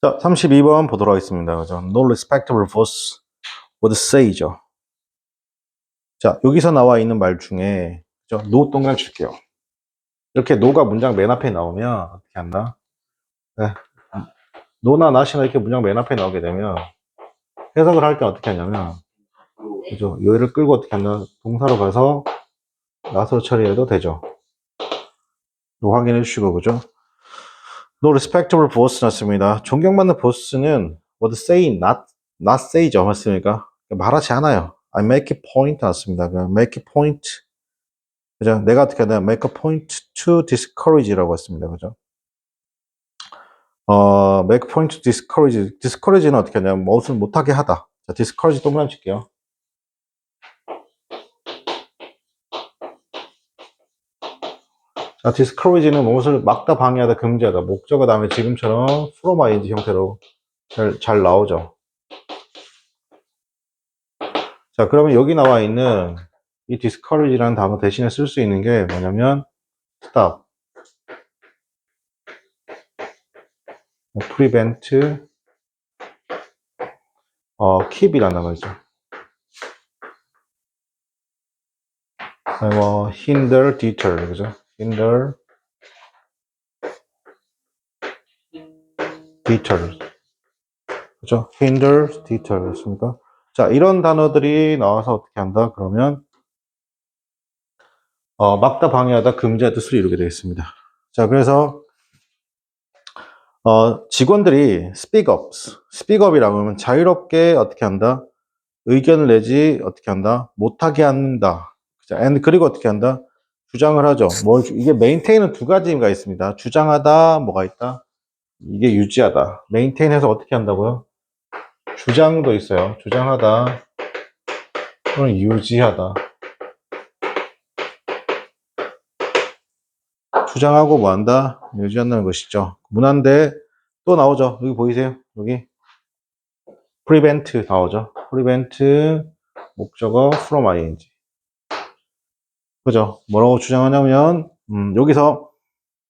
자, 32번 보도록 하겠습니다. 그죠? No respectable boss would say죠. 자, 여기서 나와 있는 말 중에, 그죠? No 동그라미 칠게요. 이렇게 no가 문장 맨 앞에 나오면, 어떻게 한다? 네. no나 not이나 이렇게 문장 맨 앞에 나오게 되면, 해석을 할 때 어떻게 하냐면, 그죠? 얘를 끌고 어떻게 한다? 동사로 가서, not으로 처리해도 되죠. 이거 확인해 주시고, 그죠? No respectable boss 났습니다. 존경받는 보스는 would say, not say죠. 맞습니까? 말하지 않아요. I make a point 났습니다. make a point. 그죠? 내가 어떻게 하냐? make a point to discourage라고 했습니다. 그죠? make a point to discourage. discourage는 어떻게 하냐면, 무엇을 못하게 하다. 자, discourage 동그라미 칠게요. 자, discourage는 무엇을 막다, 방해하다, 금지하다. 목적어 다음에 지금처럼 from ing 형태로 잘 나오죠. 자, 그러면 여기 나와 있는 이 discourage라는 단어 대신에 쓸 수 있는 게 뭐냐면 stop, prevent, keep이라는 단어죠. hinder, deter, 그죠? hinder, deter, 그죠? hinder, deter, 그렇습니까? 자, 이런 단어들이 나와서 어떻게 한다? 그러면 막다, 방해하다, 금지의 뜻을 이루게 되겠습니다. 자, 그래서 직원들이 speak up이라고 하면 자유롭게 어떻게 한다? 의견을 내지 어떻게 한다? 못하게 한다. and 그리고 어떻게 한다? 주장을 하죠. 이게 maintain은 두 가지가 있습니다. 주장하다, 뭐가 있다? 이게 유지하다. maintain해서 어떻게 한다고요? 주장도 있어요. 주장하다 또는 유지하다. 주장하고 뭐 한다? 유지한다는 것이죠. 문화인데 또 나오죠. 여기 보이세요? 여기 prevent 나오죠. prevent 목적어 from ing. 그죠? 뭐라고 주장하냐면 여기서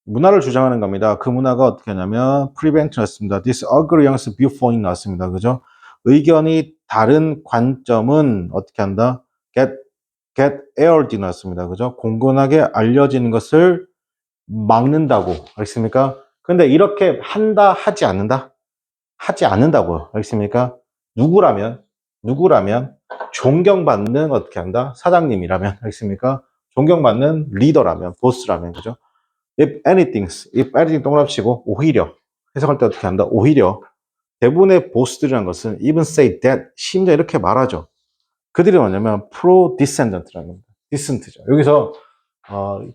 문화를 주장하는 겁니다. 그 문화가 어떻게 하냐면 prevent였습니다. This agreeance viewpoint 나왔습니다. 그죠? 의견이 다른 관점은 어떻게 한다? get aired 나왔습니다. 그죠? 공공하게 알려지는 것을 막는다고. 알겠습니까? 근데 이렇게 한다, 하지 않는다? 하지 않는다고요. 알겠습니까? 누구라면 존경받는 어떻게 한다? 사장님이라면. 알겠습니까? 존경받는 리더라면, 보스라면. 그죠? if anything 동그라치고 오히려 해석할 때 어떻게 한다? 오히려 대부분의 보스들이라는 것은 even say that 심지어 이렇게 말하죠. 그들이 뭐냐면 pro-descendant라는 겁니다. decent죠. 여기서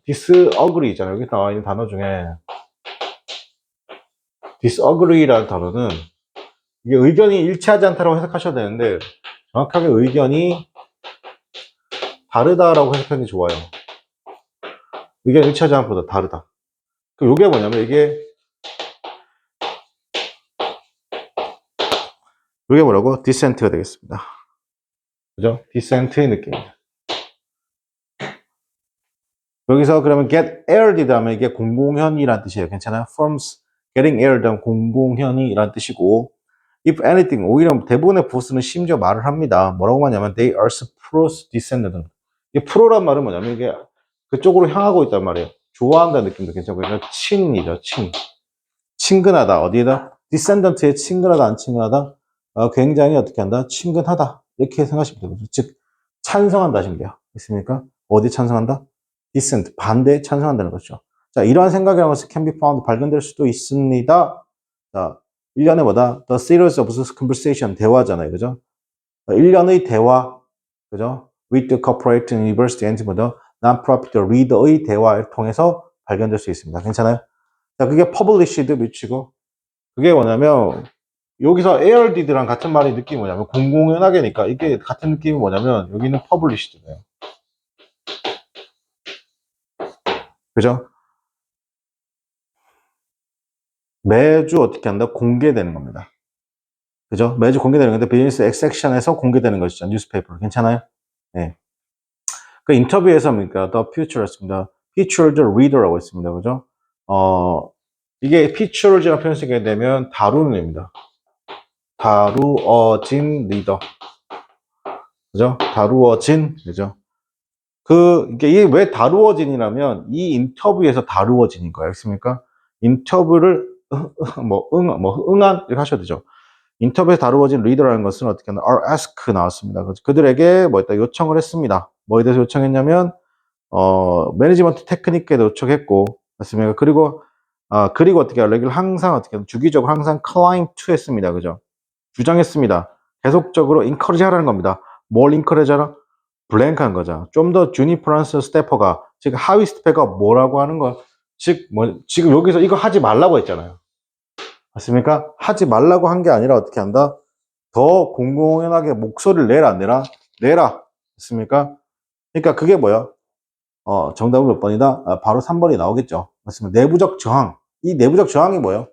disagree잖아요. 여기 나와 있는 단어 중에 disagree라는 단어는 이게 의견이 일치하지 않다라고 해석하셔야 되는데 정확하게 의견이 다르다라고 해석하는 게 좋아요. 의견이 일치하지 않보다 다르다. 그럼 이게 뭐냐면 이게 뭐라고? dissent가 되겠습니다. 그죠? dissent의 느낌입니다. 여기서 그러면 get aired 하면 이게 공공현이라는 뜻이에요. 괜찮아요? from getting aired 하면 공공현이라는 뜻이고 if anything 오히려 대부분의 보스는 심지어 말을 합니다. 뭐라고 하냐면 they are pros descendant. 이 프로란 말은 뭐냐면 이게 그쪽으로 향하고 있단 말이에요. 좋아한다는 느낌도 괜찮고 그러니까 친이죠. 친근하다. 어디에다? descendant에 친근하다 안 친근하다? 굉장히 어떻게 한다? 친근하다. 이렇게 생각하시면 되거든요. 즉 찬성한다 하시면 돼요. 있습니까? 어디 찬성한다? dissent, 반대에 찬성한다는 거죠. 자, 이러한 생각이라는 것이 can be found, 발견될 수도 있습니다. 자, 1년에 뭐다? The series of conversation, 대화잖아요. 그죠? 1년의 대화, 그죠? With the corporate university and 뭐다? non-profit reader의 대화를 통해서 발견될 수 있습니다. 괜찮아요? 자, 그게 published 미치고, 그게 뭐냐면, 여기서 aired랑 같은 말의 느낌이 뭐냐면, 공공연하게니까, 이게 같은 느낌이 뭐냐면, 여기는 published예요. 그죠? 매주 어떻게 한다? 공개되는 겁니다. 그죠? 매주 공개되는 건데 비즈니스 엑섹션에서 공개되는 것이죠. 뉴스페이퍼. 괜찮아요? 네. 그 인터뷰에서 그러니까 The Future였습니다. Featured Reader라고 있습니다. 그죠? 이게 features이라는 표현 쓰게 되면 다루는 의미입니다. 다루어진 리더. 그죠? 다루어진, 그죠? 이게 왜 다루어진이라면 이 인터뷰에서 다루어진인 거예요. 알겠습니까? 인터뷰를, 응한, 이렇게 하셔도 되죠. 인터뷰에서 다루어진 리더라는 것은 어떻게 하나, are ask 나왔습니다. 그들에게 뭐 있다, 요청을 했습니다. 뭐에 대해서 요청했냐면, 매니지먼트 테크닉에도 요청했고, 맞습니까? 그리고 어떻게 하려 항상 어떻게 주기적으로 항상 climb to 했습니다. 그죠? 주장했습니다. 계속적으로 encourage 하라는 겁니다. 뭘 encourage 하라? 블랭크 한 거죠. 좀 더 주니퍼런스 스태퍼가, 즉 하위 스태퍼가 뭐라고 하는 건, 지금 여기서 이거 하지 말라고 했잖아요. 맞습니까? 하지 말라고 한 게 아니라 어떻게 한다? 더 공공연하게 목소리를 내라, 안 내라? 내라. 맞습니까? 그러니까 그게 뭐야? 정답은 몇 번이다? 바로 3번이 나오겠죠. 맞습니다. 내부적 저항. 이 내부적 저항이 뭐예요?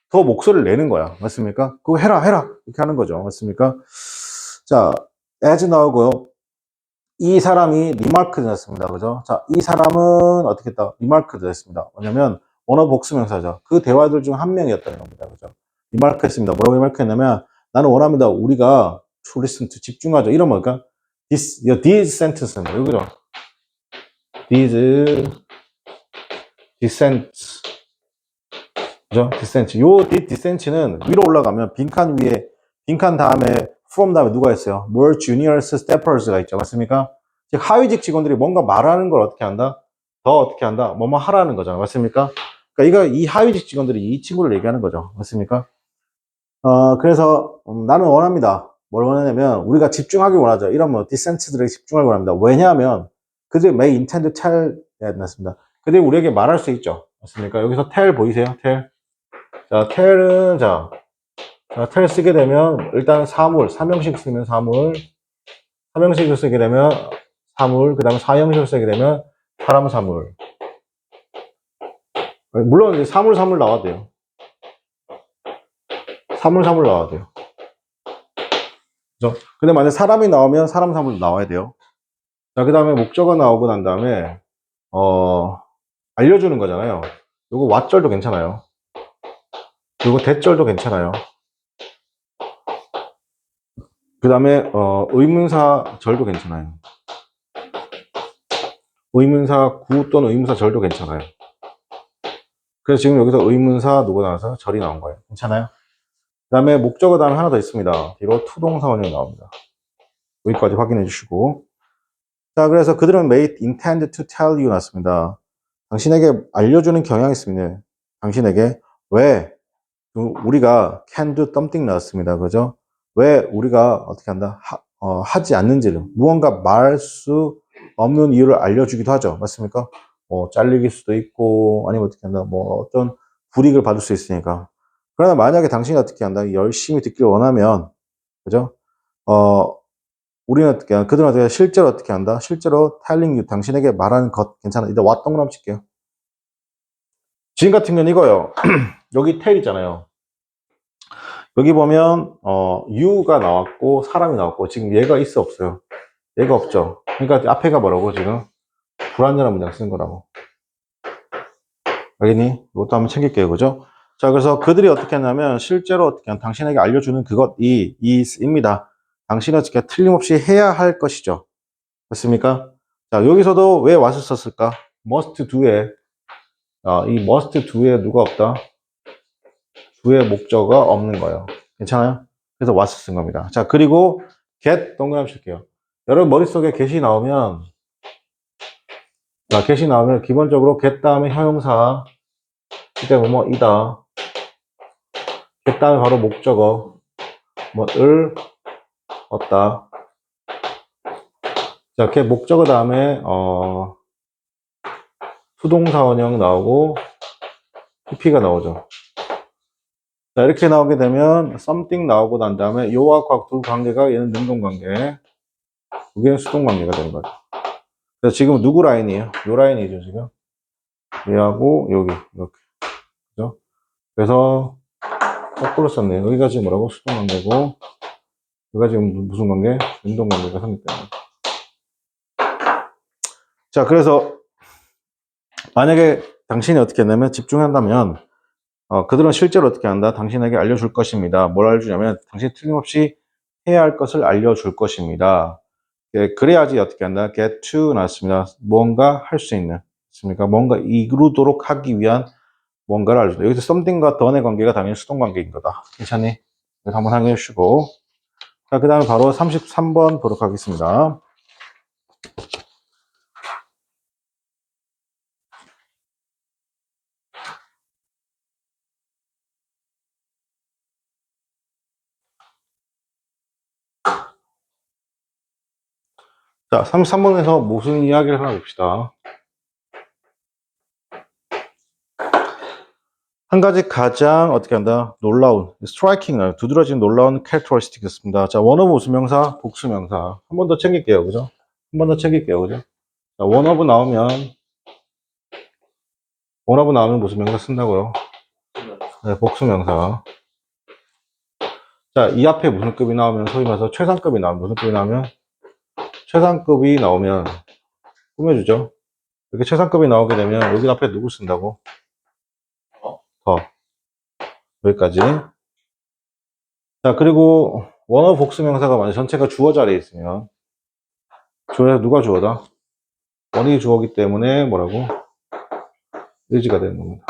더 목소리를 내는 거야. 맞습니까? 그거 해라, 해라. 이렇게 하는 거죠. 맞습니까? 자, as 나오고요. 이 사람이 리마크드 했습니다. 그죠? 자, 이 사람은 어떻게 했다? 리마크드 했습니다. 뭐냐면, 언어 복수명사죠. 그 대화들 중 한 명이었다는 겁니다. 그죠? 리마크 했습니다. 뭐라고 리마크 했냐면, 나는 원합니다. 우리가 to listen to 집중하죠. 이런 뭘까? these sentence입니다. 여기죠? these descent. 그죠? descent. descent는 위로 올라가면 빈칸 다음에 from 다음에 누가 있어요? more juniors steppers가 있죠. 맞습니까? 즉, 하위직 직원들이 뭔가 말하는 걸 어떻게 한다? 더 어떻게 한다? 뭐뭐 하라는 거잖아. 맞습니까? 그러니까 이 하위직 직원들이 이 친구를 얘기하는 거죠. 맞습니까? 그래서, 나는 원합니다. 뭘 원하냐면, 우리가 집중하길 원하죠. 이런 dissent들에게 집중하길 원합니다. 왜냐하면, 그들이 may intend to tell, 네, 맞습니다. 그들이 우리에게 말할 수 있죠. 맞습니까? 여기서 tell 보이세요? tell. 자, tell 쓰게 되면, 일단 삼형식 쓰면 삼형식을 쓰게 되면 사물, 그 다음에 사형식을 쓰게 되면 사람 사물. 물론 이제 사물 나와도 돼요. 사물 나와도 돼요. 그죠? 근데 만약 사람이 나오면 사람 사물 나와야 돼요. 자, 그 다음에 목적어 나오고 난 다음에, 알려주는 거잖아요. 요거 왓절도 괜찮아요. 요거 대절도 괜찮아요. 그 다음에, 의문사 절도 괜찮아요. 의문사 구 또는 의문사 절도 괜찮아요. 그래서 지금 여기서 의문사 누구 나와서 절이 나온 거예요. 괜찮아요? 그 다음에 목적어 다음에 하나 더 있습니다. 뒤로 투동사 원형이 나옵니다. 여기까지 확인해 주시고. 자, 그래서 그들은 may intend to tell you 났습니다. 당신에게 알려주는 경향이 있습니다. 당신에게 왜 우리가 can do something 나왔습니다. 그죠? 왜 우리가 어떻게 한다? 하지 않는지를 무언가 말할 수 없는 이유를 알려주기도 하죠. 맞습니까? 잘리길 수도 있고 아니면 어떻게 한다? 어떤 불이익을 받을 수 있으니까. 그러나 만약에 당신이 어떻게 한다? 열심히 듣기를 원하면 그죠? 우리는 어떻게 한다? 그들은 어떻게 실제로 어떻게 한다? 실제로 telling you 당신에게 말하는 것 괜찮아. 일단 what 동그라미 칠게요. 지금 같은 경우는 이거요. 여기 tell 있잖아요. 여기 보면 you가 나왔고 사람이 나왔고 지금 얘가 있어 없어요? 얘가 없죠. 그러니까 앞에가 뭐라고 지금 불완전한 문장 쓴 거라고. 알겠니? 이것도 한번 챙길게요. 그죠? 자, 그래서 그들이 어떻게 했냐면 실제로 어떻게 하면 당신에게 알려주는 그것이 is입니다. 당신이 어떻게 틀림없이 해야 할 것이죠. 맞습니까? 자, 여기서도 왜 what을 썼을까? must do에 이 must do에 누가 없다? do의 목적어가 없는 거예요. 괜찮아요? 그래서 what을 쓴 겁니다. 자, 그리고 get 동그라미 칠게요. 여러분 머릿속에 get이 나오면 기본적으로 get 다음에 형용사 이때 이다 get 다음에 바로 목적어 을 얻다. 자, get 목적어 다음에 수동사 원형 나오고 PP가 나오죠. 자, 이렇게 나오게 되면 something 나오고 난 다음에 요와 두 관계가 얘는 능동관계 두 개는 수동관계가 되는 거죠. 그래서 지금 누구 라인이에요? 요 라인이죠, 지금. 얘하고 여기 이렇게. 그죠? 그래서 거꾸로 썼네요. 여기가 지금 뭐라고? 수동관계고 여기가 지금 무슨 관계? 능동관계가 성립되는 거죠. 자, 그래서 만약에 당신이 어떻게 했냐면 집중한다면 그들은 실제로 어떻게 한다? 당신에게 알려줄 것입니다. 뭘 알려주냐면 당신이 틀림없이 해야 할 것을 알려줄 것입니다. 예, 그래야지 어떻게 한다? get to 나왔습니다. 뭔가 할 수 있는. 맞습니까? 뭔가 이루도록 하기 위한 뭔가를 알려준다. 여기서 something과 done의 관계가 당연히 수동 관계인 거다. 괜찮니? 이거 한번 확인해 주시고. 자, 그 다음에 바로 33번 보도록 하겠습니다. 자, 33번에서 무슨 이야기를 하나 봅시다. 한 가지 가장 어떻게 한다? 놀라운, 스트라이킹, 두드러진 놀라운 캐릭터리스틱이었습니다. 자, 원어브 우수명사, 복수명사. 한 번 더 챙길게요. 그죠? 한 번 더 챙길게요. 그죠? 자, 원어브 나오면 무슨 명사 쓴다고요? 네, 복수명사. 자, 이 앞에 무슨 급이 나오면, 소위 말해서 최상급이 나오면, 무슨 급이 나오면? 최상급이 나오면, 꾸며주죠. 이렇게 최상급이 나오게 되면, 여기 앞에 누구 쓴다고? 더. 여기까지. 자, 그리고 원어 복수 명사가 만약 전체가 주어 자리에 있으면 주어에 누가 주어다? 원이 주어기 때문에 뭐라고? 의지가 되는 겁니다.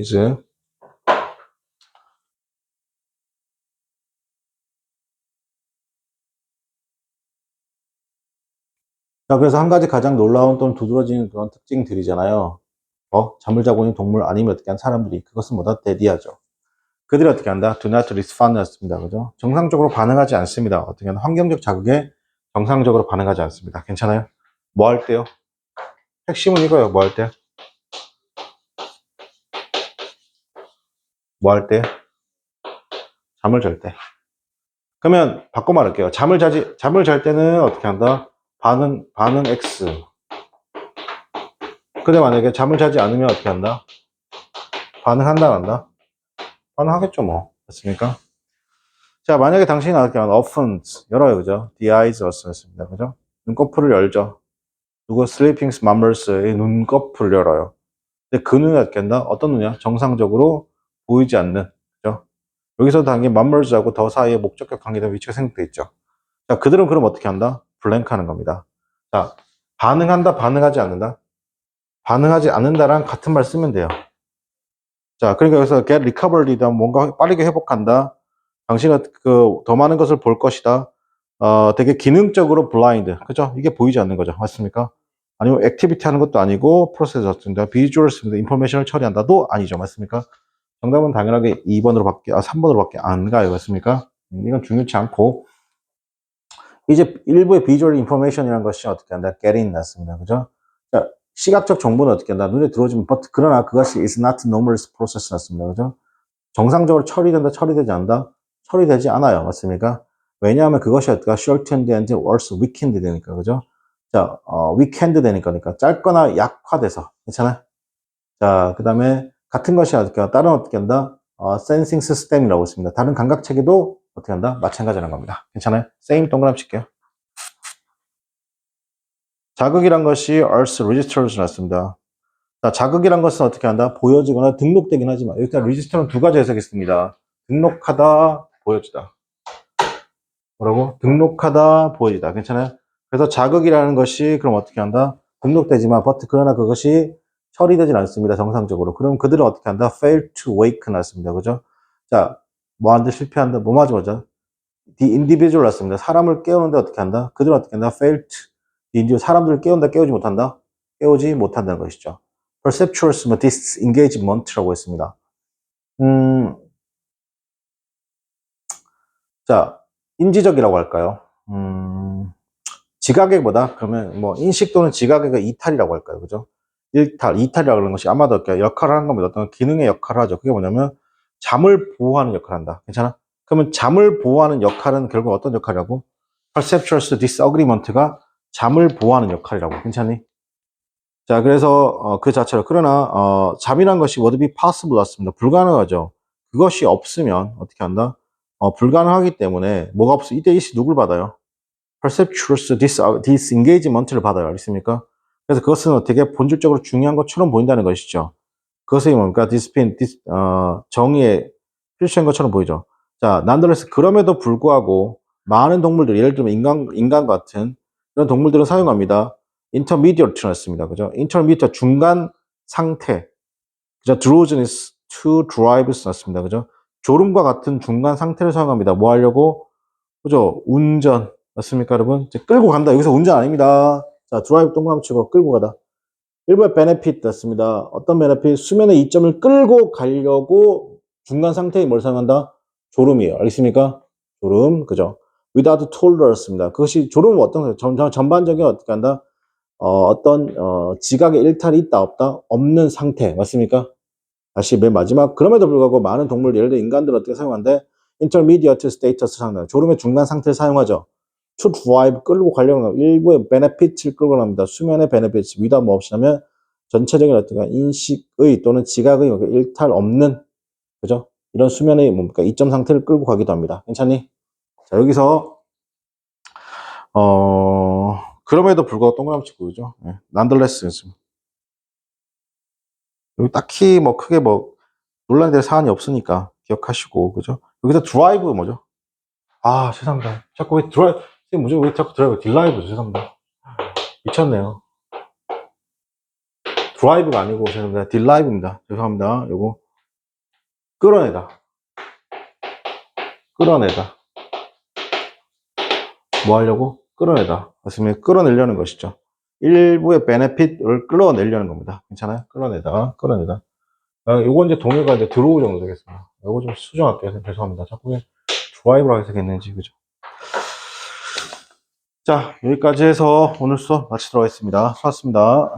is. 자, 그래서 한 가지 가장 놀라운 또는 두드러지는 그런 특징들이잖아요. 잠을 자고 있는 동물 아니면 어떻게 한 사람들이 그것은 뭐다? 대디하죠. 그들이 어떻게 한다? Do not respond 였습니다. 그죠? 정상적으로 반응하지 않습니다. 어떻게 하나? 환경적 자극에 정상적으로 반응하지 않습니다. 괜찮아요? 뭐 할 때요? 핵심은 이거예요. 뭐 할 때? 뭐 할 때? 잠을 잘 때. 그러면 바꿔 말할게요. 잠을 잘 때는 어떻게 한다? 반응 X. 근데 만약에 잠을 자지 않으면 어떻게 한다? 반응한다, 안 한다? 반응하겠죠, 뭐. 맞습니까? 자, 만약에 당신이 어떻게 하면 often 열어요, 그죠? The eyes 였습니다, 그죠? 눈꺼풀을 열죠. 누구 sleeping mammals의 눈꺼풀을 열어요. 근데 그 눈이 어떻게 한다? 어떤 눈이야? 정상적으로 보이지 않는, 그죠? 여기서 당연히 mammals하고 더 사이에 목적격 관계된 위치가 생각돼 있죠. 자, 그들은 그럼 어떻게 한다? 블랭크 하는 겁니다. 자, 반응한다, 반응하지 않는다? 반응하지 않는다랑 같은 말 쓰면 돼요. 자, 그러니까 여기서 get recovered이다, 뭔가 빠르게 회복한다. 당신은 더 많은 것을 볼 것이다. 되게 기능적으로 blind. 그죠? 이게 보이지 않는 거죠. 맞습니까? 아니면 액티비티 하는 것도 아니고 프로세스 같습니다. 비주얼스입니다. 인포메이션을 처리한다도 아니죠. 맞습니까? 정답은 당연하게 3번으로밖에 안 가요. 맞습니까? 이건 중요치 않고. 이제 일부의 비주얼 인포메이션이라는 것이 어떻게 한다? getting 났습니다. 그죠? 자, 시각적 정보는 어떻게 한다? 눈에 들어오지만, 그러나 그것이 is not normal process 났습니다. 그죠? 정상적으로 처리된다, 처리되지 않는다? 처리되지 않아요. 맞습니까? 왜냐하면 그것이 어떻게 shortened and worse weakened 되니까. 그죠? 자, weakened 되니까, 그러니까 짧거나 약화돼서. 괜찮아요? 자, 그 다음에 같은 것이 어떻게, 다른 어떻게 한다? sensing system이라고 있습니다. 다른 감각 체계도 어떻게 한다? 마찬가지라는 겁니다. 괜찮아요? same 동그라미 칠게요. 자극이란 것이 earth registers 났습니다. 자, 자극이란 것은 어떻게 한다? 보여지거나 등록되긴 하지만, 일단 register는 두 가지 해석이 있습니다. 등록하다, 보여지다. 뭐라고? 등록하다, 보여지다. 괜찮아요? 그래서 자극이라는 것이 그럼 어떻게 한다? 등록되지만, 그러나 그것이 처리되진 않습니다. 정상적으로. 그럼 그들은 어떻게 한다? fail to wake 났습니다. 그죠? 자, 뭐 하는데 실패한다? 뭐 맞아? the individual 났습니다. 사람을 깨우는데 어떻게 한다? 그들은 어떻게 한다? fail to. the individual, 사람들을 깨운다, 깨우지 못한다? 깨우지 못한다는 것이죠. perceptual disengagement라고 했습니다. 자, 인지적이라고 할까요? 지각액보다 그러면 뭐 인식 또는 지각액의 이탈이라고 할까요? 그죠? 이탈이라고 하는 것이 아마도 역할을 하는 겁니다. 어떤 기능의 역할을 하죠. 그게 뭐냐면 잠을 보호하는 역할을 한다. 괜찮아? 그러면 잠을 보호하는 역할은 결국 어떤 역할이라고? perceptual disagreement가 잠을 보호하는 역할이라고. 괜찮니? 자, 그래서 그 자체로 그러나 잠이란 것이 would be possible 같습니다. 불가능하죠. 그것이 없으면 어떻게 한다? 불가능하기 때문에 뭐가 없어? 이때 이시 누굴 받아요? perceptual disengagement를 받아요. 알겠습니까? 그래서 그것은 되게 본질적으로 중요한 것처럼 보인다는 것이죠. 그것이 뭡니까? 정의에 필수인 것처럼 보이죠. 자, nonetheless, 그럼에도 불구하고, 많은 동물들, 예를 들면 인간 같은 이런 동물들은 사용합니다. intermediate였습니다. 그죠? intermediate, 중간 상태. 그죠? drowsiness to drive 썼습니다. 그죠? 졸음과 같은 중간 상태를 사용합니다. 뭐 하려고? 그죠? 운전. 맞습니까, 여러분? 이제 끌고 간다. 여기서 운전 아닙니다. 자, 드라이브 동그라미 치고 끌고 가다. 일부의 benefit 였습니다. 어떤 benefit? 수면의 이점을 끌고 가려고 중간 상태에 뭘 사용한다? 졸음이에요. 알겠습니까? 졸음. 그죠? without tolerance 습니다. 그것이 졸음은 어떤 거예요? 전반적인 어떻게 한다? 지각의 일탈이 있다, 없다? 없는 상태. 맞습니까? 다시 맨 마지막. 그럼에도 불구하고 많은 동물, 예를 들어 인간들은 어떻게 사용하는데? intermediate status 사용해요. 졸음의 중간 상태를 사용하죠. to drive, 끌고 가려고 하면 일부의 benefit을 끌고 갑니다. 수면의 benefit, without 뭐 없이 하면 전체적인 어떤 인식의 또는 지각의 일탈 없는, 그죠? 이런 수면의 뭡니까? 이점 상태를 끌고 가기도 합니다. 괜찮니? 자, 여기서, 그럼에도 불구하고 동그라미 치고, 그죠? 네, nonetheless. 여기 딱히 뭐 크게 뭐 논란이 될 사안이 없으니까 기억하시고, 그죠? 여기서 드라이브 뭐죠? 아, 죄송합니다. 자꾸 왜 드라이브, 뭐죠? 왜 자꾸 드라이브, 딜라이브죠? 죄송합니다. 미쳤네요. 드라이브가 아니고, 죄송합니다. 딜라이브입니다. 죄송합니다. 요거, 끌어내다. 끌어내다. 뭐 하려고? 끌어내다. 맞습니다. 끌어내려는 것이죠. 일부의 베네핏을 끌어내려는 겁니다. 괜찮아요? 끌어내다. 끌어내다. 요거 이제 동요가 이제 들어오 정도 되겠습니다. 요거 좀 수정할게요. 죄송합니다. 자꾸 왜 드라이브라고 해석했는지, 그죠? 자, 여기까지 해서 오늘 수업 마치도록 하겠습니다. 수고하셨습니다.